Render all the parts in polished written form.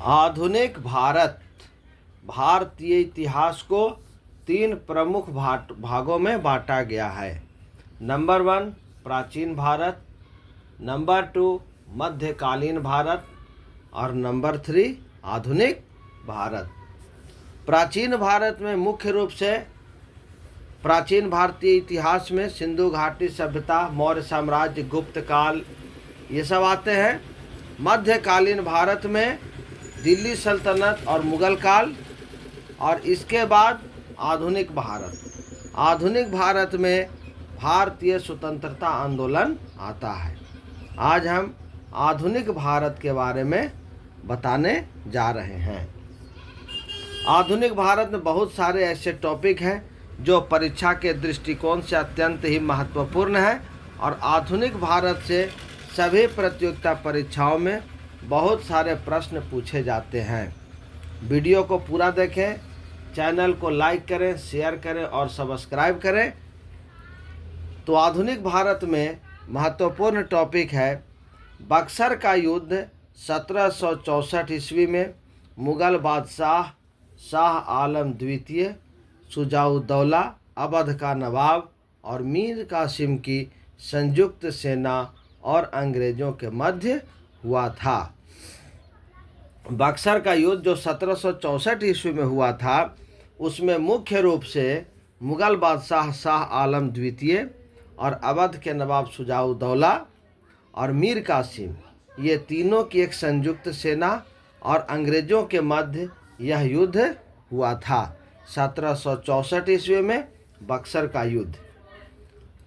आधुनिक भारतीय इतिहास को तीन प्रमुख भागों में बांटा गया है। नंबर 1 प्राचीन भारत, नंबर 2 मध्यकालीन भारत और नंबर 3 आधुनिक भारत। प्राचीन भारत में मुख्य रूप से प्राचीन भारतीय इतिहास में सिंधु घाटी सभ्यता, मौर्य साम्राज्य, गुप्त काल ये सब आते हैं। मध्यकालीन भारत में दिल्ली सल्तनत और मुगल काल, और इसके बाद आधुनिक भारत। आधुनिक भारत में भारतीय स्वतंत्रता आंदोलन आता है। आज हम आधुनिक भारत के बारे में बताने जा रहे हैं। आधुनिक भारत में बहुत सारे ऐसे टॉपिक हैं जो परीक्षा के दृष्टिकोण से अत्यंत ही महत्वपूर्ण है, और आधुनिक भारत से सभी प्रतियोगिता परीक्षाओं में बहुत सारे प्रश्न पूछे जाते हैं। वीडियो को पूरा देखें, चैनल को लाइक करें, शेयर करें और सब्सक्राइब करें। तो आधुनिक भारत में महत्वपूर्ण टॉपिक है बक्सर का युद्ध 1764 ईस्वी में मुगल बादशाह शाह आलम द्वितीय, शुजाउद्दौला अवध का नवाब और मीर कासिम की संयुक्त सेना और अंग्रेज़ों के मध्य हुआ था। बक्सर का युद्ध जो 1764 ईस्वी में हुआ था, उसमें मुख्य रूप से मुगल बादशाह शाह आलम द्वितीय और अवध के नवाब शुजाउद्दौला और मीर कासिम, ये तीनों की एक संयुक्त सेना और अंग्रेज़ों के मध्य यह युद्ध हुआ था। 1764 ईस्वी में बक्सर का युद्ध।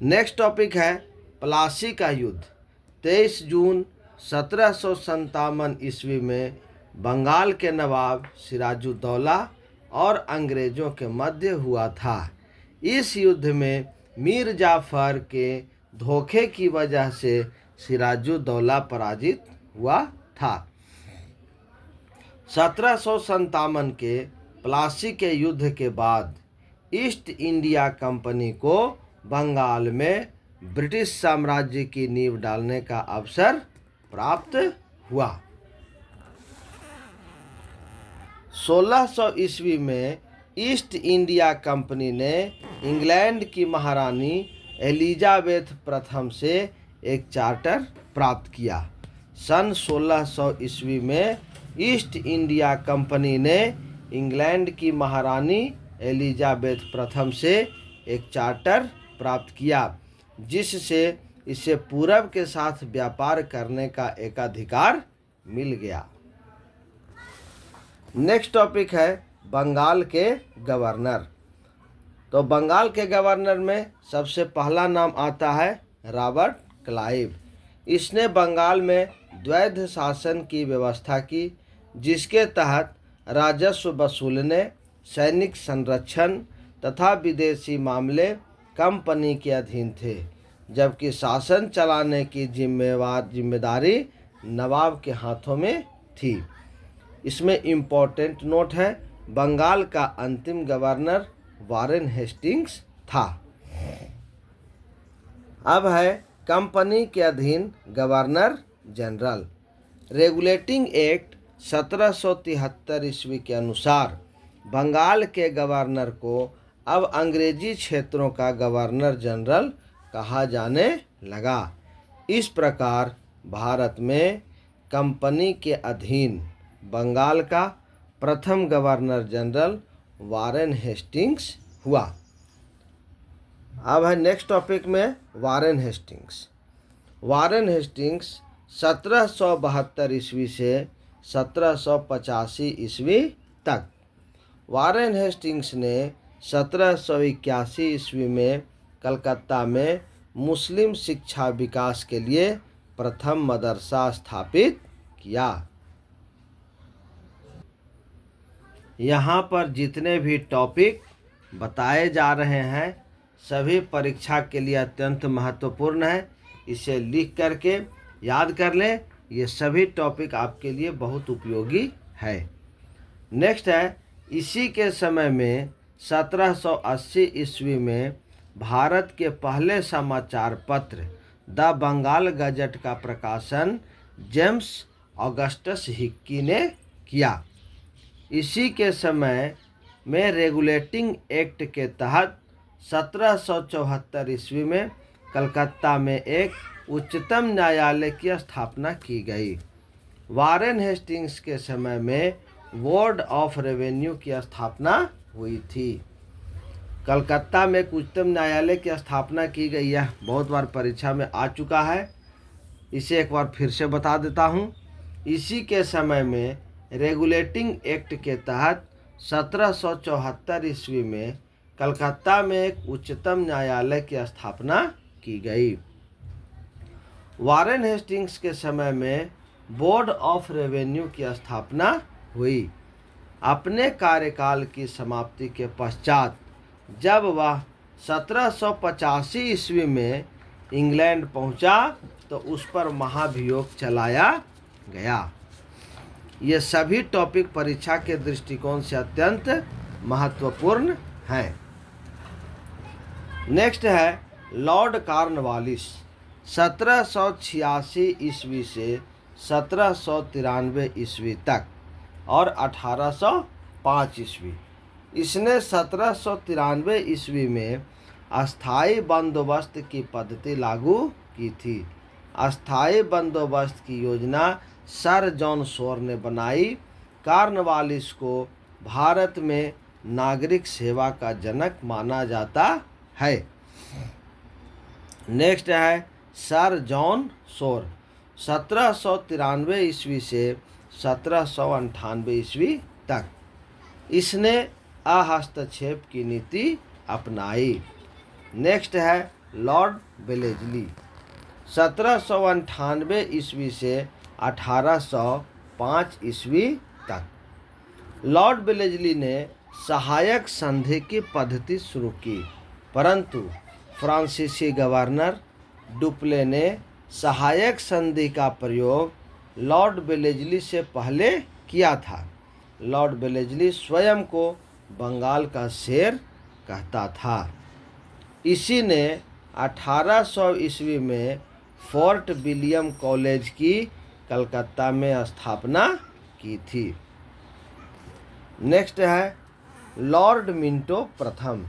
नेक्स्ट टॉपिक है प्लासी का युद्ध। 23 जून 1757 ईस्वी में बंगाल के नवाब सिराजुद्दौला और अंग्रेज़ों के मध्य हुआ था। इस युद्ध में मीर जाफ़र के धोखे की वजह से सिराजुद्दौला पराजित हुआ था। 1757 के प्लासी के युद्ध के बाद ईस्ट इंडिया कंपनी को बंगाल में ब्रिटिश साम्राज्य की नींव डालने का अवसर प्राप्त हुआ। 1600 ईस्वी में ईस्ट इंडिया कंपनी ने इंग्लैंड की महारानी एलिजाबेथ प्रथम से एक चार्टर प्राप्त किया। सन 1600 ईस्वी में ईस्ट इंडिया कंपनी ने इंग्लैंड की महारानी एलिजाबेथ प्रथम से एक चार्टर प्राप्त किया, जिससे इसे पूरब के साथ व्यापार करने का एकाधिकार मिल गया। नेक्स्ट टॉपिक है बंगाल के गवर्नर। तो बंगाल के गवर्नर में सबसे पहला नाम आता है रॉबर्ट क्लाइव। इसने बंगाल में द्वैध शासन की व्यवस्था की, जिसके तहत राजस्व वसूलने, सैनिक संरक्षण तथा विदेशी मामले कंपनी के अधीन थे, जबकि शासन चलाने की जिम्मेदारी नवाब के हाथों में थी। इसमें इम्पोर्टेंट नोट है, बंगाल का अंतिम गवर्नर वारेन हेस्टिंग्स था। अब है कंपनी के अधीन गवर्नर जनरल। रेगुलेटिंग एक्ट 1773 ईस्वी के अनुसार बंगाल के गवर्नर को अब अंग्रेजी क्षेत्रों का गवर्नर जनरल कहा जाने लगा। इस प्रकार भारत में कंपनी के अधीन बंगाल का प्रथम गवर्नर जनरल वारेन हेस्टिंग्स हुआ। अब है नेक्स्ट टॉपिक में वारेन हेस्टिंग्स। वारेन हेस्टिंग्स 1772 ईस्वी से 1785 ईस्वी तक। वारेन हेस्टिंग्स ने 1781 ईस्वी में कलकत्ता में मुस्लिम शिक्षा विकास के लिए प्रथम मदरसा स्थापित किया। यहाँ पर जितने भी टॉपिक बताए जा रहे हैं सभी परीक्षा के लिए अत्यंत महत्वपूर्ण है। इसे लिख करके याद कर लें, ये सभी टॉपिक आपके लिए बहुत उपयोगी है। नेक्स्ट है, इसी के समय में 1780 ईस्वी में भारत के पहले समाचार पत्र द बंगाल गजट का प्रकाशन जेम्स ऑगस्टस हिक्की ने किया। इसी के समय में रेगुलेटिंग एक्ट के तहत 1774 ईस्वी में कलकत्ता में एक उच्चतम न्यायालय की स्थापना की गई। वारेन हेस्टिंग्स के समय में बोर्ड ऑफ रेवेन्यू की स्थापना हुई थी। कलकत्ता में एक उच्चतम न्यायालय की स्थापना की गई। यह बहुत बार परीक्षा में आ चुका है, इसे एक बार फिर से बता देता हूँ। इसी के समय में रेगुलेटिंग एक्ट के तहत 1774 ईस्वी में कलकत्ता में एक उच्चतम न्यायालय की स्थापना की गई। वारेन हेस्टिंग्स के समय में बोर्ड ऑफ रेवेन्यू की स्थापना हुई। अपने कार्यकाल की समाप्ति के पश्चात जब वह 1785 ईस्वी में इंग्लैंड पहुंचा तो उस पर महाभियोग चलाया गया। ये सभी टॉपिक परीक्षा के दृष्टिकोण से अत्यंत महत्वपूर्ण हैं। नेक्स्ट है लॉर्ड कॉर्नवालिस। 1786 ईस्वी से 1793 ईस्वी तक और 1805 ईस्वी। इसने 1793 ईस्वी में अस्थाई बंदोबस्त की पद्धति लागू की थी। अस्थाई बंदोबस्त की योजना सर जॉन शोर ने बनाई। कॉर्नवालिस को भारत में नागरिक सेवा का जनक माना जाता है। नेक्स्ट है सर जॉन शोर। 1793 ईस्वी से 1798 ईस्वी तक इसने अहस्तक्षेप की नीति अपनाई। नेक्स्ट है लॉर्ड वेलेस्ली। 1798 ईस्वी से 1805 ईस्वी तक लॉर्ड वेलेस्ली ने सहायक संधि की पद्धति शुरू की, परंतु फ्रांसीसी गवर्नर डुप्ले ने सहायक संधि का प्रयोग लॉर्ड वेलेस्ली से पहले किया था। लॉर्ड वेलेस्ली स्वयं को बंगाल का शेर कहता था। इसी ने 1800 ईस्वी में फोर्ट विलियम कॉलेज की कलकत्ता में स्थापना की थी। नेक्स्ट है लॉर्ड मिंटो प्रथम।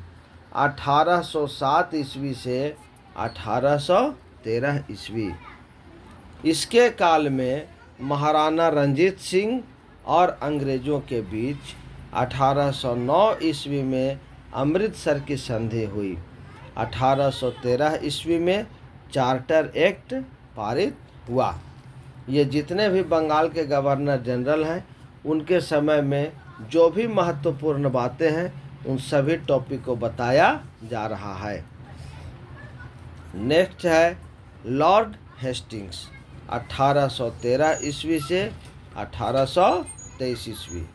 1807 ईस्वी से 1813 ईस्वी। इसके काल में महाराणा रंजीत सिंह और अंग्रेज़ों के बीच 1809 ईस्वी में अमृतसर की संधि हुई। 1813 ईस्वी में चार्टर एक्ट पारित हुआ। ये जितने भी बंगाल के गवर्नर जनरल हैं उनके समय में जो भी महत्वपूर्ण बातें हैं उन सभी टॉपिक को बताया जा रहा है। नेक्स्ट है लॉर्ड हेस्टिंग्स। 1813 ईस्वी से 1823 ईस्वी।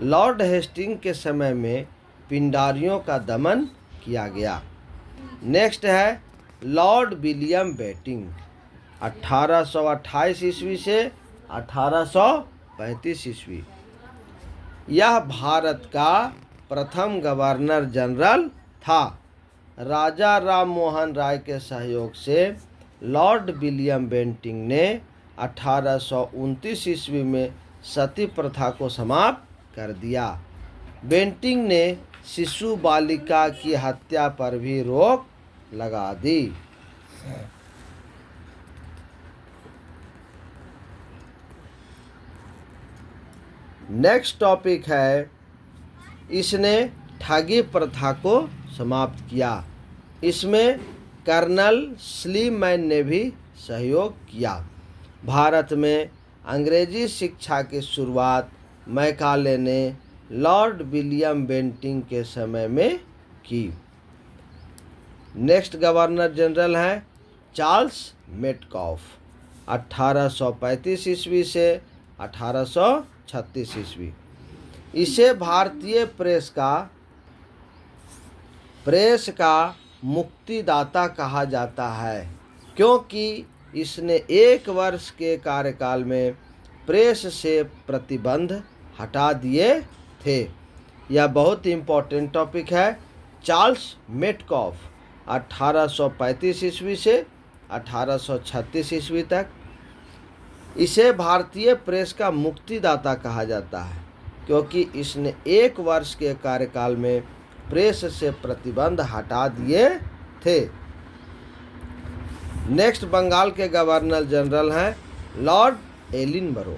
लॉर्ड हेस्टिंग्स के समय में पिंडारियों का दमन किया गया। नेक्स्ट है लॉर्ड विलियम बेटिंग। 1828 ईस्वी से 1835 ईस्वी। यह भारत का प्रथम गवर्नर जनरल था। राजा राम मोहन राय के सहयोग से लॉर्ड विलियम बेंटिंग ने 1829 ईस्वी में सती प्रथा को समाप्त कर दिया। बेंटिंग ने शिशु बालिका की हत्या पर भी रोक लगा दी। नेक्स्ट टॉपिक है इसने ठगी प्रथा को समाप्त किया। इसमें कर्नल स्लीमैन ने भी सहयोग किया। भारत में अंग्रेजी शिक्षा की शुरुआत मैकाले ने लॉर्ड विलियम बेंटिंग के समय में की। नेक्स्ट गवर्नर जनरल हैं चार्ल्स मेटकॉफ। 1835 ईस्वी से 1836 ईस्वी। इसे भारतीय प्रेस का मुक्तिदाता कहा जाता है, क्योंकि इसने 1 वर्ष के कार्यकाल में प्रेस से प्रतिबंध हटा दिए थे। यह बहुत इम्पोर्टेंट टॉपिक है। चार्ल्स मेटकॉफ 1835 ईस्वी से 1836 ईस्वी तक। इसे भारतीय प्रेस का मुक्तिदाता कहा जाता है क्योंकि इसने 1 वर्ष के कार्यकाल में प्रेस से प्रतिबंध हटा दिए थे। नेक्स्ट बंगाल के गवर्नर जनरल हैं लॉर्ड एलिनबरो।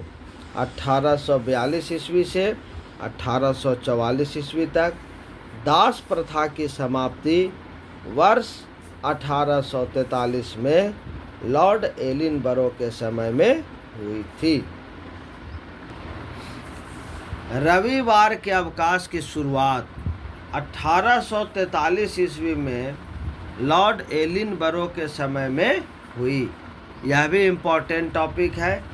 1842 ईस्वी से 1844 ईस्वी तक दास प्रथा की समाप्ति वर्ष 1843 में लॉर्ड एलिनबरो के समय में हुई थी। रविवार के अवकाश की शुरुआत 1843 ईस्वी में लॉर्ड एलिनबरो के समय में हुई। यह भी इम्पोर्टेंट टॉपिक है,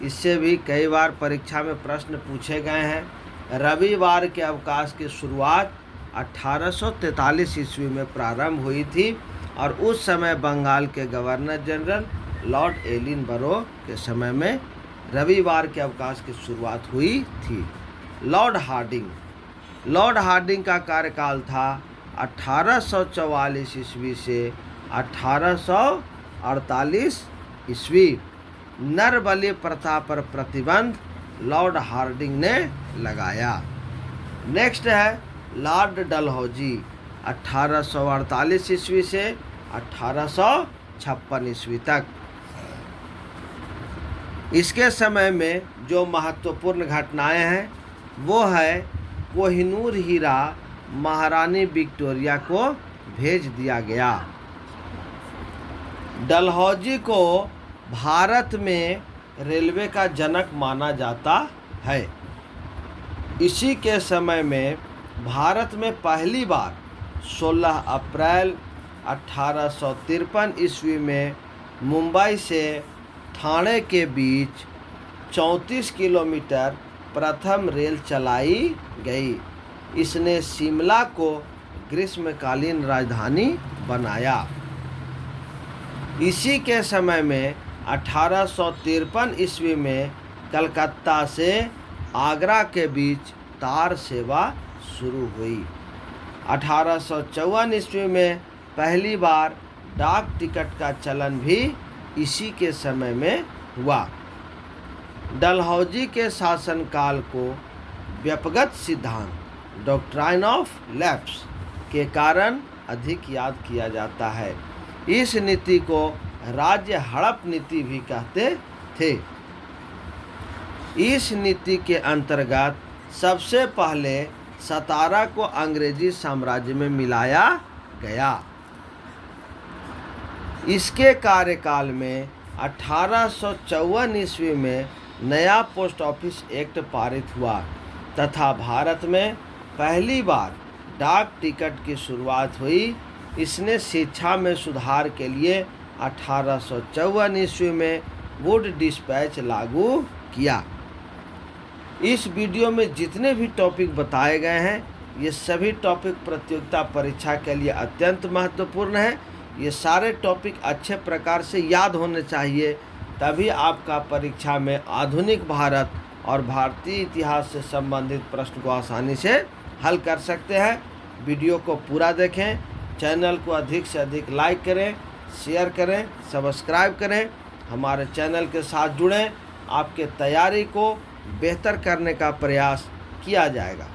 इससे भी कई बार परीक्षा में प्रश्न पूछे गए हैं। रविवार के अवकाश की शुरुआत 1843 ईस्वी में प्रारंभ हुई थी और उस समय बंगाल के गवर्नर जनरल लॉर्ड एलिनबरो के समय में रविवार के अवकाश की शुरुआत हुई थी। लॉर्ड हार्डिंग का कार्यकाल था 1844 ईस्वी से 1848 ईस्वी। नरबलि प्रथा पर प्रतिबंध लॉर्ड हार्डिंग ने लगाया। नेक्स्ट है लॉर्ड डलहौजी। 1848 ईस्वी से 1856 ईस्वी तक। इसके समय में जो महत्वपूर्ण घटनाएं हैं वो है कोहिनूर हीरा महारानी विक्टोरिया को भेज दिया गया। डलहौजी को भारत में रेलवे का जनक माना जाता है। इसी के समय में भारत में पहली बार 16 अप्रैल 1853 ईस्वी में मुंबई से ठाणे के बीच 34 किलोमीटर प्रथम रेल चलाई गई। इसने शिमला को ग्रीष्मकालीन राजधानी बनाया। इसी के समय में 1853 ईस्वी में कलकत्ता से आगरा के बीच तार सेवा शुरू हुई। 1854 ईस्वी में पहली बार डाक टिकट का चलन भी इसी के समय में हुआ। डलहौजी के शासनकाल को व्यपगत सिद्धांत डॉक्ट्राइन ऑफ लैप्स के कारण अधिक याद किया जाता है। इस नीति को राज्य हड़प नीति भी कहते थे। इस नीति के अंतर्गत सबसे पहले सतारा को अंग्रेजी साम्राज्य में मिलाया गया। इसके कार्यकाल में 1854 ईस्वी में नया पोस्ट ऑफिस एक्ट पारित हुआ तथा भारत में पहली बार डाक टिकट की शुरुआत हुई। इसने शिक्षा में सुधार के लिए 1854 ईस्वी में वुड डिस्पैच लागू किया। इस वीडियो में जितने भी टॉपिक बताए गए हैं ये सभी टॉपिक प्रतियोगिता परीक्षा के लिए अत्यंत महत्वपूर्ण है। ये सारे टॉपिक अच्छे प्रकार से याद होने चाहिए, तभी आपका परीक्षा में आधुनिक भारत और भारतीय इतिहास से संबंधित प्रश्न को आसानी से हल कर सकते हैं। वीडियो को पूरा देखें, चैनल को अधिक से अधिक लाइक करें, शेयर करें, सब्सक्राइब करें, हमारे चैनल के साथ जुड़ें। आपके तैयारी को बेहतर करने का प्रयास किया जाएगा।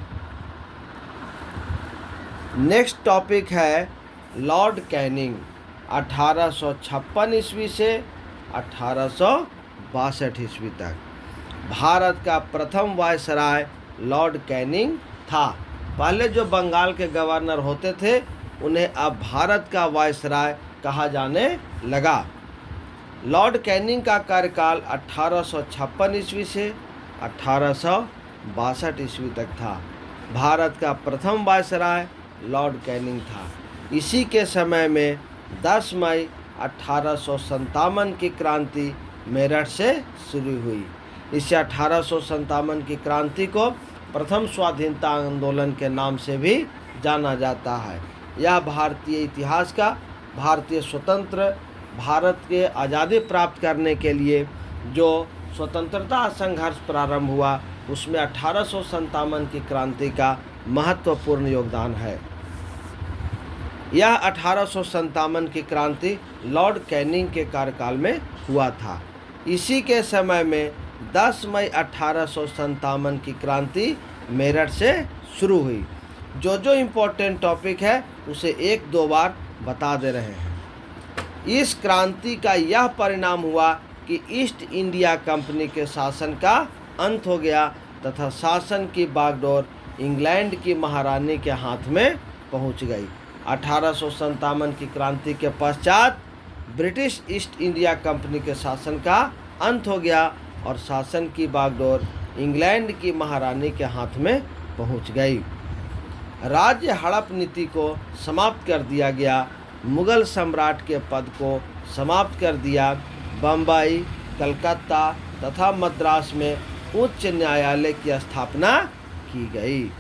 नेक्स्ट टॉपिक है लॉर्ड कैनिंग। 1856 ईस्वी से 1862 ईस्वी तक भारत का प्रथम वायसराय लॉर्ड कैनिंग था। पहले जो बंगाल के गवर्नर होते थे उन्हें अब भारत का वायसराय कहा जाने लगा। लॉर्ड कैनिंग का कार्यकाल 1856 ईस्वी से 1862 ईस्वी तक था। भारत का प्रथम वायसराय लॉर्ड कैनिंग था। इसी के समय में 10 मई 1857 की क्रांति मेरठ से शुरू हुई। इससे 1857 की क्रांति को प्रथम स्वाधीनता आंदोलन के नाम से भी जाना जाता है। यह भारतीय इतिहास का भारतीय स्वतंत्र भारत के आज़ादी प्राप्त करने के लिए जो स्वतंत्रता संघर्ष प्रारंभ हुआ उसमें 1857 की क्रांति का महत्वपूर्ण योगदान है। यह 1857 की क्रांति लॉर्ड कैनिंग के कार्यकाल में हुआ था। इसी के समय में 10 मई 1857 की क्रांति मेरठ से शुरू हुई। जो जो इम्पोर्टेंट टॉपिक है उसे एक दो बार बता दे रहे हैं। इस क्रांति का यह परिणाम हुआ कि ईस्ट इंडिया कंपनी के शासन का अंत हो गया तथा शासन की बागडोर इंग्लैंड की महारानी के हाथ में पहुंच गई। 1857 की क्रांति के पश्चात ब्रिटिश ईस्ट इंडिया कंपनी के शासन का अंत हो गया और शासन की बागडोर इंग्लैंड की महारानी के हाथ में पहुंच गई। राज्य हड़प नीति को समाप्त कर दिया गया। मुगल सम्राट के पद को समाप्त कर दिया। बम्बई, कलकत्ता तथा मद्रास में उच्च न्यायालय की स्थापना की गई।